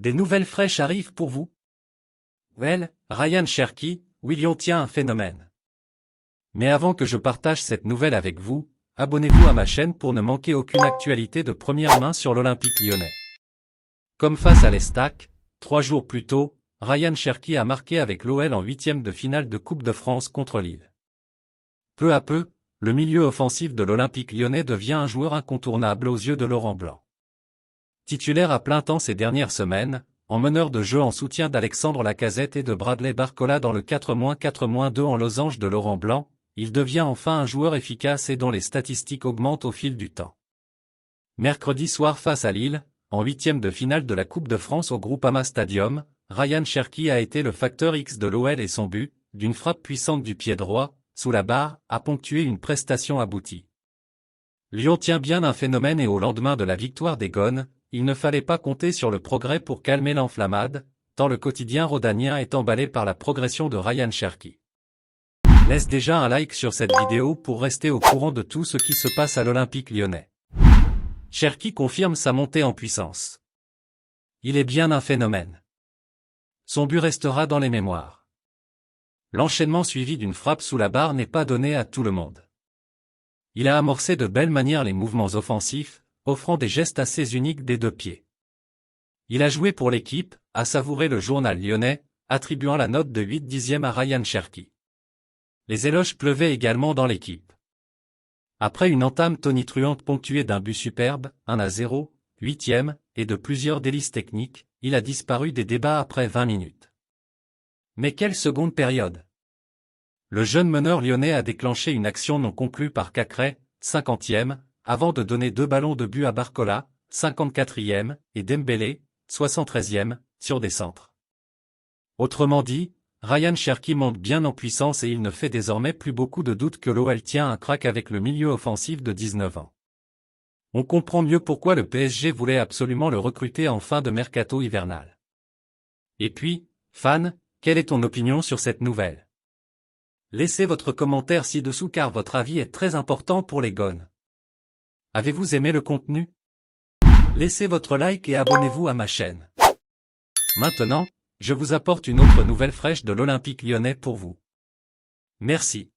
Des nouvelles fraîches arrivent pour vous? Well, Ryan Cherki, Lyon tient un phénomène. Mais avant que je partage cette nouvelle avec vous, abonnez-vous à ma chaîne pour ne manquer aucune actualité de première main sur l'Olympique lyonnais. Comme face à l'Estac, 3 jours plus tôt, Ryan Cherki a marqué avec l'OL en 8e de finale de Coupe de France contre Lille. Peu à peu, le milieu offensif de l'Olympique lyonnais devient un joueur incontournable aux yeux de Laurent Blanc. Titulaire à plein temps ces dernières semaines, en meneur de jeu en soutien d'Alexandre Lacazette et de Bradley Barcola dans le 4-4-2 en losange de Laurent Blanc, il devient enfin un joueur efficace et dont les statistiques augmentent au fil du temps. Mercredi soir face à Lille, en 8e de finale de la Coupe de France au Groupama Stadium, Ryan Cherki a été le facteur X de l'OL et son but, d'une frappe puissante du pied droit, sous la barre, a ponctué une prestation aboutie. Lyon tient bien un phénomène et au lendemain de la victoire des Gones, il ne fallait pas compter sur le progrès pour calmer l'enflammade, tant le quotidien rhodanien est emballé par la progression de Ryan Cherki. Laisse déjà un like sur cette vidéo pour rester au courant de tout ce qui se passe à l'Olympique lyonnais. Cherki confirme sa montée en puissance. Il est bien un phénomène. Son but restera dans les mémoires. L'enchaînement suivi d'une frappe sous la barre n'est pas donné à tout le monde. Il a amorcé de belle manière les mouvements offensifs, offrant des gestes assez uniques des deux pieds. Il a joué pour l'équipe, a savouré le journal lyonnais, attribuant la note de 8/10 à Ryan Cherki. Les éloges pleuvaient également dans l'équipe. Après une entame tonitruante ponctuée d'un but superbe, 1-0, 8e, et de plusieurs délices techniques, il a disparu des débats après 20 minutes. Mais quelle seconde période! Le jeune meneur lyonnais a déclenché une action non conclue par Cacré, 50e, avant de donner 2 ballons de but à Barcola, 54e, et Dembélé, 73e, sur des centres. Autrement dit, Ryan Cherki monte bien en puissance et il ne fait désormais plus beaucoup de doute que l'OL tient un crack avec le milieu offensif de 19 ans. On comprend mieux pourquoi le PSG voulait absolument le recruter en fin de mercato hivernal. Et puis, fan, quelle est ton opinion sur cette nouvelle? Laissez votre commentaire ci-dessous car votre avis est très important pour les Gones. Avez-vous aimé le contenu? Laissez votre like et abonnez-vous à ma chaîne. Maintenant, je vous apporte une autre nouvelle fraîche de l'Olympique lyonnais pour vous. Merci.